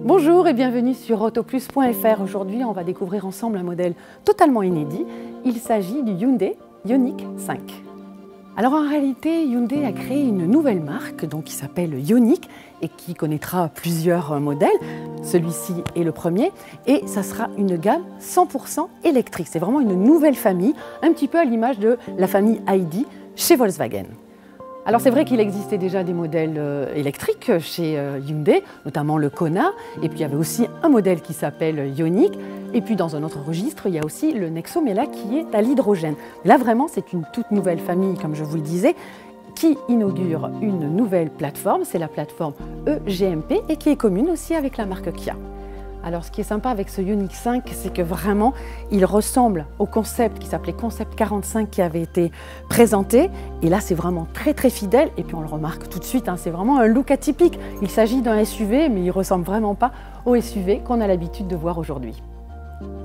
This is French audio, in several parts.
Bonjour et bienvenue sur autoplus.fr. Aujourd'hui, on va découvrir ensemble un modèle totalement inédit. Il s'agit du Hyundai Ioniq 5. Alors en réalité, Hyundai a créé une nouvelle marque qui s'appelle Ioniq et qui connaîtra plusieurs modèles. Celui-ci est le premier et ça sera une gamme 100% électrique. C'est vraiment une nouvelle famille, un petit peu à l'image de la famille ID chez Volkswagen. Alors c'est vrai qu'il existait déjà des modèles électriques chez Hyundai, notamment le Kona, et puis il y avait aussi un modèle qui s'appelle Ioniq, et puis dans un autre registre, il y a aussi le Nexo, mais là qui est à l'hydrogène. Là vraiment c'est une toute nouvelle famille, comme je vous le disais, qui inaugure une nouvelle plateforme, c'est la plateforme eGMP, et qui est commune aussi avec la marque Kia. Alors ce qui est sympa avec ce Ioniq 5, c'est que vraiment il ressemble au concept qui s'appelait Concept 45 qui avait été présenté. Et là c'est vraiment très fidèle et puis on le remarque tout de suite, c'est vraiment un look atypique. Il s'agit d'un SUV mais il ne ressemble vraiment pas au SUV qu'on a l'habitude de voir aujourd'hui.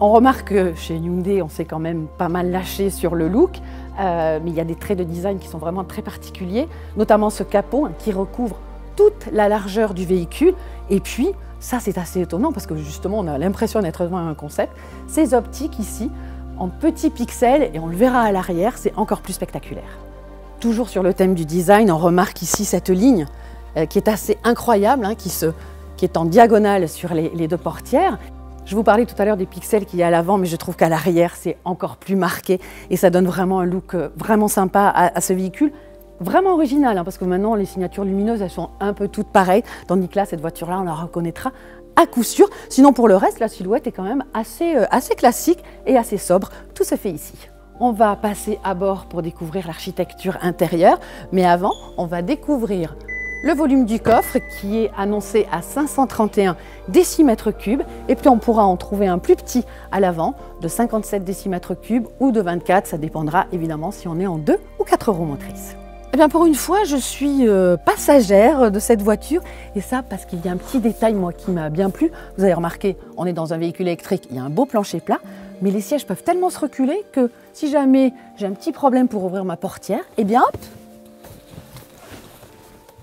On remarque que chez Hyundai on s'est quand même pas mal lâché sur le look, mais il y a des traits de design qui sont vraiment très particuliers, notamment ce capot qui recouvre toute la largeur du véhicule et puis ça, c'est assez étonnant parce que justement, on a l'impression d'être devant un concept. Ces optiques ici, en petits pixels, et on le verra à l'arrière, c'est encore plus spectaculaire. Toujours sur le thème du design, on remarque ici cette ligne qui est assez incroyable, qui est en diagonale sur les deux portières. Je vous parlais tout à l'heure des pixels qu'il y a à l'avant, mais je trouve qu'à l'arrière, c'est encore plus marqué et ça donne vraiment un look vraiment sympa à ce véhicule. Vraiment original, parce que maintenant les signatures lumineuses elles sont un peu toutes pareilles, tandis que là cette voiture-là on la reconnaîtra à coup sûr. Sinon pour le reste la silhouette est quand même assez classique et assez sobre, tout se fait ici. On va passer à bord pour découvrir l'architecture intérieure, mais avant on va découvrir le volume du coffre qui est annoncé à 531 décimètres cubes et puis on pourra en trouver un plus petit à l'avant de 57 décimètres cubes ou de 24, ça dépendra évidemment si on est en 2 ou 4 roues motrices. Eh bien pour une fois, je suis passagère de cette voiture et ça parce qu'il y a un petit détail moi qui m'a bien plu. Vous avez remarqué, on est dans un véhicule électrique, il y a un beau plancher plat, mais les sièges peuvent tellement se reculer que si jamais j'ai un petit problème pour ouvrir ma portière, eh bien hop,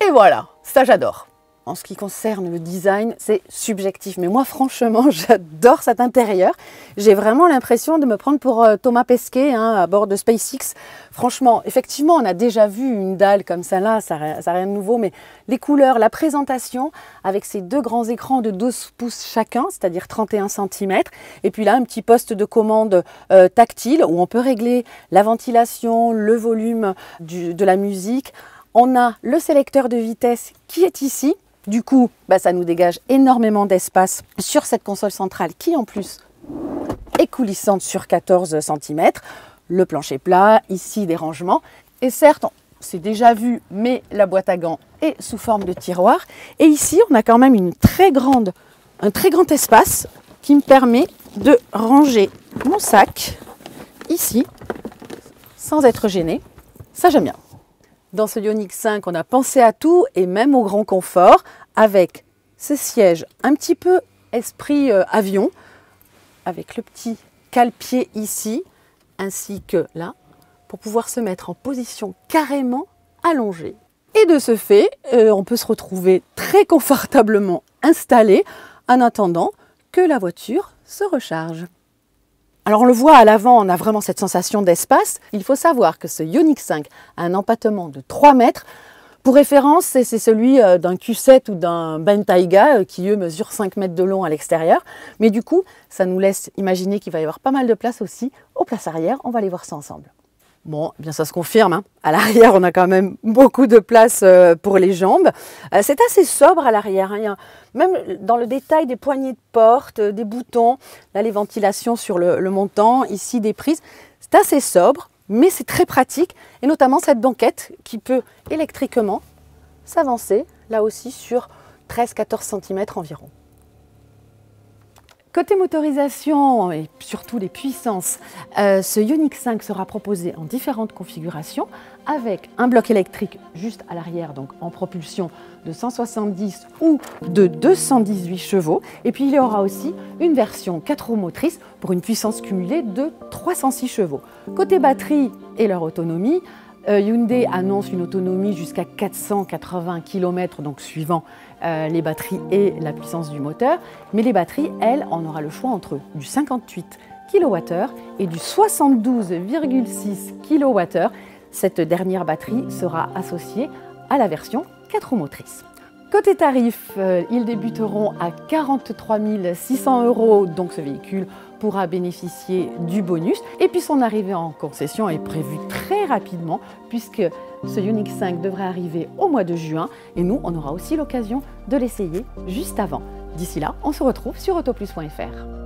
et voilà, ça j'adore. En ce qui concerne le design, c'est subjectif. Mais moi, franchement, j'adore cet intérieur. J'ai vraiment l'impression de me prendre pour Thomas Pesquet à bord de SpaceX. Franchement, effectivement, on a déjà vu une dalle comme ça là, ça n'a rien de nouveau. Mais les couleurs, la présentation, avec ces deux grands écrans de 12 pouces chacun, c'est-à-dire 31 cm. Et puis là, un petit poste de commande tactile où on peut régler la ventilation, le volume de la musique. On a le sélecteur de vitesse qui est ici. Du coup, ça nous dégage énormément d'espace sur cette console centrale qui en plus est coulissante sur 14 cm. Le plancher plat, ici des rangements. Et certes, c'est déjà vu, mais la boîte à gants est sous forme de tiroir. Et ici, on a quand même un très grand espace qui me permet de ranger mon sac ici sans être gêné. Ça, j'aime bien. Dans ce Ioniq 5, on a pensé à tout et même au grand confort avec ce siège un petit peu esprit avion, avec le petit cale-pied ici, ainsi que là, pour pouvoir se mettre en position carrément allongée. Et de ce fait, on peut se retrouver très confortablement installé en attendant que la voiture se recharge. Alors on le voit à l'avant, on a vraiment cette sensation d'espace. Il faut savoir que ce Ioniq 5 a un empattement de 3 mètres. Pour référence, c'est celui d'un Q7 ou d'un Bentayga qui eux mesurent 5 mètres de long à l'extérieur. Mais du coup, ça nous laisse imaginer qu'il va y avoir pas mal de place aussi aux places arrière. On va aller voir ça ensemble. Bon, bien ça se confirme. À l'arrière, on a quand même beaucoup de place pour les jambes. C'est assez sobre à l'arrière. Même dans le détail des poignées de porte, des boutons, là les ventilations sur le montant, ici des prises. C'est assez sobre, mais c'est très pratique. Et notamment cette banquette qui peut électriquement s'avancer, là aussi sur 13-14 cm environ. Côté motorisation et surtout les puissances, ce Ioniq 5 sera proposé en différentes configurations avec un bloc électrique juste à l'arrière, donc en propulsion de 170 ou de 218 chevaux. Et puis il y aura aussi une version 4 roues motrices pour une puissance cumulée de 306 chevaux. Côté batterie et leur autonomie, Hyundai annonce une autonomie jusqu'à 480 km, donc suivant les batteries et la puissance du moteur. Mais les batteries, elles, on aura le choix entre du 58 kWh et du 72,6 kWh. Cette dernière batterie sera associée à la version 4 roues motrices. Côté tarif, ils débuteront à 43 600 €, donc ce véhicule pourra bénéficier du bonus. Et puis son arrivée en concession est prévue très rapidement puisque ce Ioniq 5 devrait arriver au mois de juin et nous, on aura aussi l'occasion de l'essayer juste avant. D'ici là, on se retrouve sur autoplus.fr.